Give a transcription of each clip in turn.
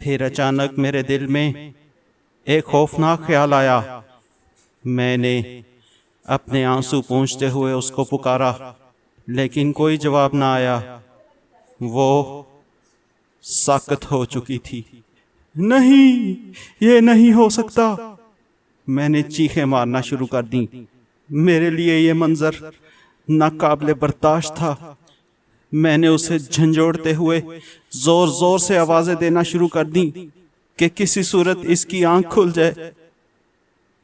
پھر اچانک میرے دل میں ایک خوفناک خیال آیا۔ میں نے اپنے آنسو پونچھتے ہوئے اس کو پکارا، لیکن کوئی جواب نہ آیا۔ وہ ساکت ہو چکی تھی۔ نہیں، یہ نہیں ہو سکتا۔ میں نے چیخیں مارنا شروع کر دیں۔ میرے لیے یہ منظر ناقابل برداشت تھا۔ میں نے اسے جھنجھوڑتے ہوئے زور زور سے آوازیں دینا شروع کر دیں کہ کسی صورت اس کی آنکھ کھل جائے۔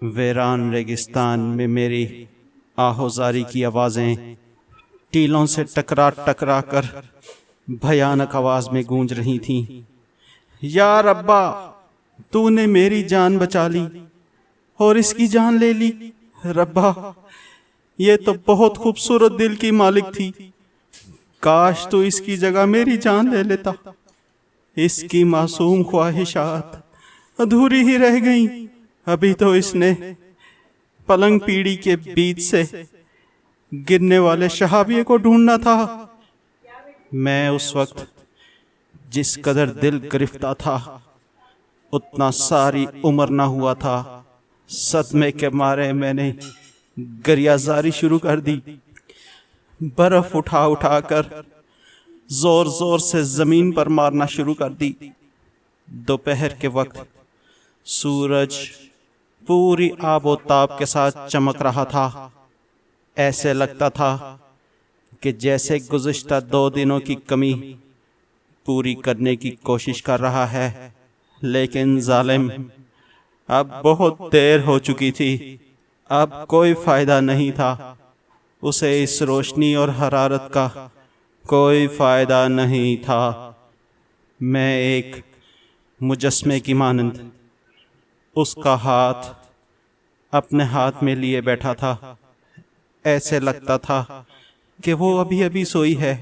ویران ریگستان میں میری آہوزاری کی آوازیں ٹیلوں سے ٹکرا ٹکرا کر بھیانک آواز میں گونج رہی تھیں۔ یا ربا، تو نے میری جان بچا لی اور اس کی جان لے لی۔ ربا، یہ تو بہت خوبصورت دل کی مالک تھی، کاش تو اس کی جگہ میری جان لے لیتا۔ اس کی معصوم خواہشات ادھوری ہی رہ گئیں۔ ابھی تو اس نے پلنگ پیڑی کے بیچ سے گرنے والے شہابیے کو ڈھونڈنا تھا۔ میں اس وقت جس قدر دل گرفتہ تھا اتنا ساری عمر نہ ہوا تھا۔ صدمے کے مارے میں نے گریہ زاری شروع کر دی۔ برف اٹھا اٹھا کر زور زور سے زمین پر مارنا شروع کر دی۔ دوپہر کے وقت سورج پوری آب و تاب کے ساتھ چمک رہا تھا۔ ایسے لگتا تھا کہ جیسے گزشتہ 2 دنوں کی کمی پوری کرنے کی کوشش کر رہا ہے، لیکن ظالم اب بہت دیر ہو چکی تھی۔ اب کوئی فائدہ نہیں تھا۔ اسے اس روشنی اور حرارت کا کوئی فائدہ نہیں تھا۔ میں ایک مجسمے کی مانند اس کا ہاتھ اپنے ہاتھ میں لیے بیٹھا تھا۔ ایسے لگتا تھا کہ وہ ابھی ابھی سوئی ہے۔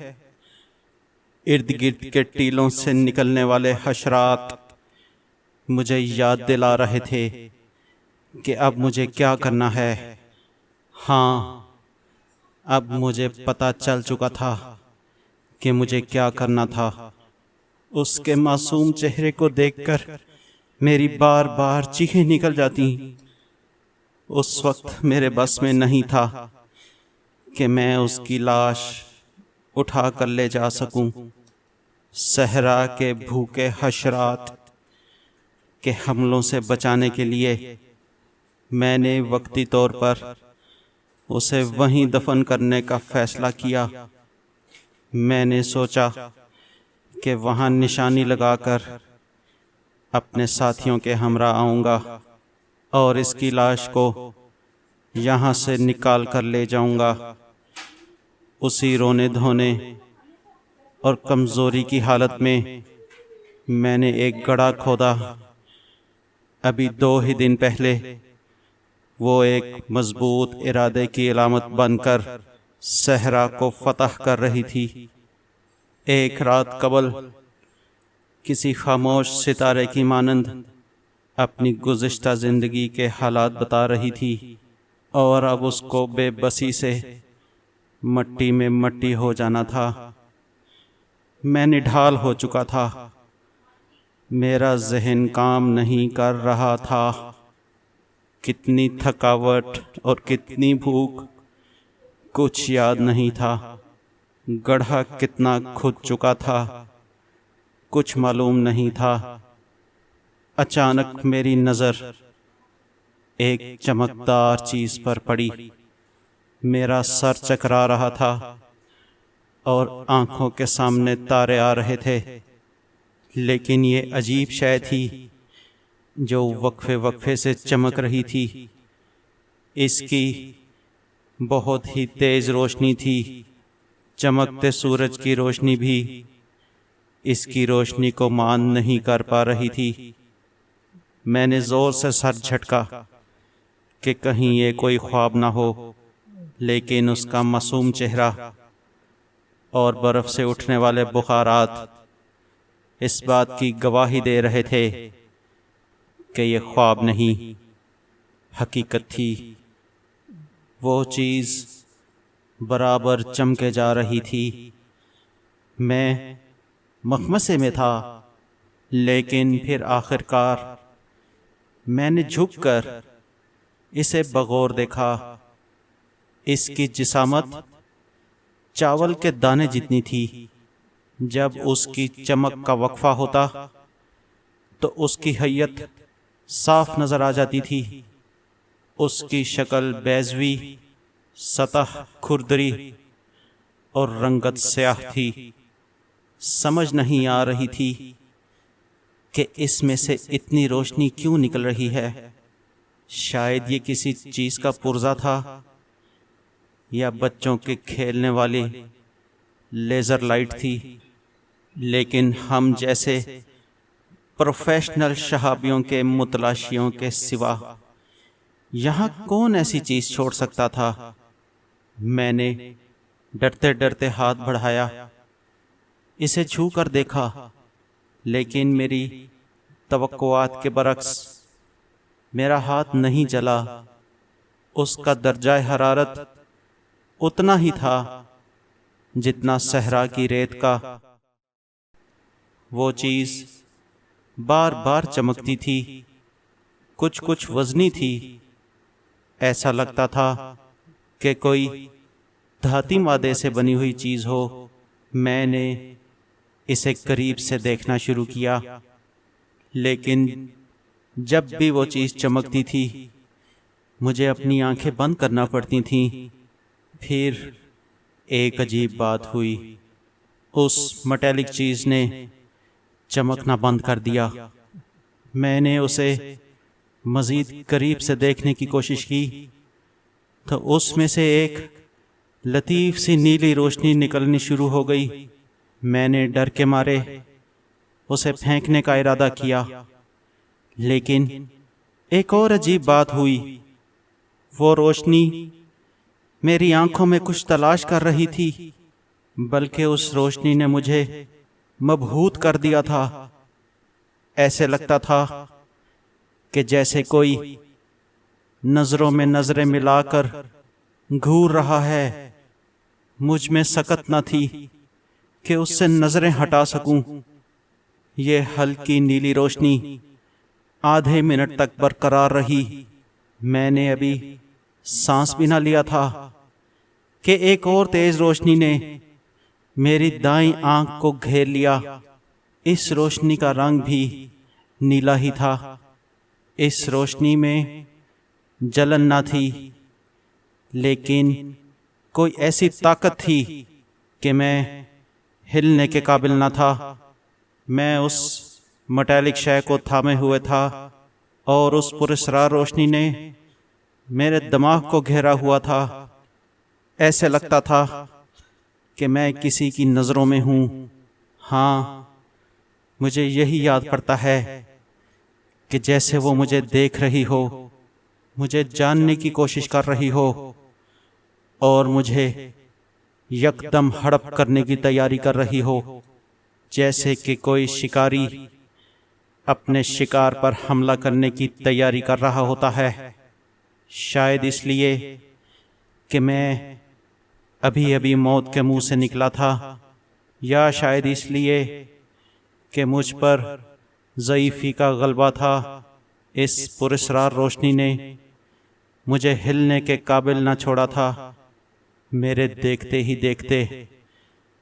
ارد گرد کے ٹیلوں سے نکلنے والے حشرات مجھے یاد دلا رہے تھے کہ اب مجھے کیا کرنا ہے۔ ہاں، اب مجھے پتہ چل چکا تھا کہ مجھے کیا کرنا تھا۔ اس کے معصوم چہرے کو دیکھ کر میری بار بار چیخیں نکل جاتی۔ اس وقت میرے بس میں نہیں تھا کہ میں اس کی لاش اٹھا کر لے جا سکوں۔ صحرا کے بھوکے حشرات کے حملوں سے بچانے کے لیے میں نے وقتی طور پر اسے وہیں دفن کرنے کا فیصلہ کیا۔ میں نے سوچا کہ وہاں نشانی لگا کر اپنے ساتھیوں کے ہمراہ آؤں گا اور اس کی لاش کو یہاں سے نکال کر لے جاؤں گا۔ اسی رونے دھونے اور کمزوری کی حالت میں نے ایک گڑھا کھودا۔ ابھی 2 ہی دن پہلے وہ ایک مضبوط ارادے کی علامت بن کر صحرا کو فتح کر رہی تھی۔ ایک رات قبل کسی خاموش ستارے کی مانند اپنی گزشتہ زندگی کے حالات بتا رہی تھی، اور اب اس کو بے بسی سے مٹی میں مٹی ہو جانا تھا۔ میں نڈھال ہو چکا تھا۔ میرا ذہن کام نہیں کر رہا تھا۔ کتنی تھکاوٹ اور کتنی بھوک، کچھ یاد نہیں تھا۔ گڑھا کتنا کھد چکا تھا، کچھ معلوم نہیں تھا۔ اچانک میری نظر ایک چمکدار چیز پر پڑی۔ میرا سر چکرا رہا تھا اور آنکھوں کے سامنے تارے آ رہے تھے، لیکن یہ عجیب شے تھی جو وقفے وقفے سے چمک رہی تھی۔ اس کی بہت ہی تیز روشنی تھی۔ چمکتے سورج کی روشنی بھی اس کی روشنی کو مان نہیں کر پا رہی تھی۔ میں نے زور سے سر جھٹکا کہ کہیں یہ کوئی خواب نہ ہو، لیکن اس کا معصوم چہرہ اور برف سے اٹھنے والے بخارات اس بات کی گواہی دے رہے تھے کہ یہ خواب نہیں، حقیقت تھی۔ وہ چیز برابر چمکے جا رہی تھی۔ میں مخمصے میں تھا، لیکن پھر آخر کار میں نے جھک کر اسے بغور دیکھا۔ اس کی جسامت چاول کے دانے جتنی تھی۔ جب اس کی چمک کا وقفہ ہوتا تو اس کی حیت صاف نظر آ جاتی تھی۔ اس کی شکل بیضوی، سطح کھردری اور رنگت سیاہ تھی۔ سمجھ نہیں آ رہی تھی کہ اس میں سے اتنی روشنی کیوں نکل رہی ہے۔ شاید یہ کسی چیز کا پرزہ تھا یا بچوں کے کھیلنے والی لیزر لائٹ تھی، لیکن ہم جیسے پروفیشنل شہابیوں کے متلاشیوں کے سوا یہاں کون ایسی چیز چھوڑ سکتا تھا؟ میں نے ڈرتے ڈرتے ہاتھ بڑھایا، اسے چھو کر دیکھا، لیکن میری توقعات کے برعکس میرا ہاتھ نہیں جلا۔ اس کا درجہ حرارت اتنا ہی تھا جتنا صحرا کی ریت کا۔ وہ چیز بار بار چمکتی تھی، کچھ وزنی تھی۔ ایسا لگتا تھا کہ کوئی دھاتی مادے سے بنی ہوئی چیز ہو۔ میں نے اسے قریب سے دیکھنا شروع کیا، لیکن جب بھی وہ چیز چمکتی تھی مجھے اپنی آنکھیں بند کرنا پڑتی تھیں۔ پھر ایک عجیب بات ہوئی، اس مٹیلک چیز نے چمکنا بند کر دیا۔ میں نے اسے مزید قریب سے دیکھنے کی کوشش کی تو اس میں سے ایک لطیف سی نیلی روشنی نکلنی شروع ہو گئی۔ میں نے ڈر کے مارے اسے پھینکنے کا ارادہ کیا، لیکن ایک اور عجیب بات ہوئی۔ وہ روشنی میری آنکھوں میں کچھ تلاش کر رہی تھی، بلکہ اس روشنی نے مجھے مبہوت کر دیا تھا۔ ایسے لگتا تھا کہ جیسے کوئی نظروں میں نظریں ملا کر گھور رہا ہے۔ مجھ میں سکت نہ تھی کہ اس سے نظریں ہٹا سکوں۔ یہ ہلکی نیلی روشنی آدھے منٹ تک برقرار رہی۔ میں نے ابھی سانس بھی نہ لیا تھا کہ ایک اور تیز روشنی نے میری دائیں آنکھ کو گھیر لیا۔ اس روشنی کا رنگ بھی نیلا ہی تھا۔ اس روشنی میں جلن نہ تھی، لیکن کوئی ایسی طاقت تھی کہ میں ہلنے کے قابل نہ تھا۔ میں اس مٹیلک شے کو تھامے ہوئے تھا اور اس پراسرار روشنی نے میرے دماغ کو گھیرا ہوا تھا۔ ایسے لگتا تھا کہ میں کسی کی نظروں میں ہوں۔ ہاں، مجھے یہی یاد پڑتا ہے کہ جیسے وہ مجھے دیکھ رہی ہو، مجھے جاننے کی کوشش کر رہی ہو اور مجھے یکدم ہڑپ کرنے کی تیاری کر رہی ہو، جیسے کہ کوئی شکاری اپنے شکار پر حملہ کرنے کی تیاری کر رہا ہوتا ہے۔ شاید اس لیے کہ میں ابھی موت کے منہ سے نکلا تھا، یا شاید اس لیے کہ مجھ پر ضعیفی کا غلبہ تھا۔ اس پراسرار روشنی نے مجھے ہلنے کے قابل نہ چھوڑا تھا۔ میرے دیکھتے ہی دیکھتے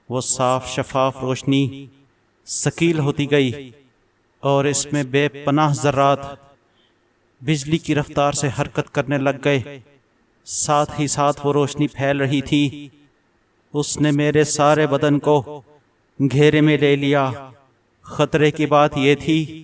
وہ صاف شفاف روشنی ثقیل ہوتی گئی اور اس میں بے پناہ ذرات بجلی کی رفتار سے حرکت کرنے لگ گئے۔ ساتھ ہی ساتھ وہ روشنی پھیل رہی تھی۔ اس نے میرے سارے بدن کو گھیرے میں لے لیا۔ خطرے کی بات یہ تھی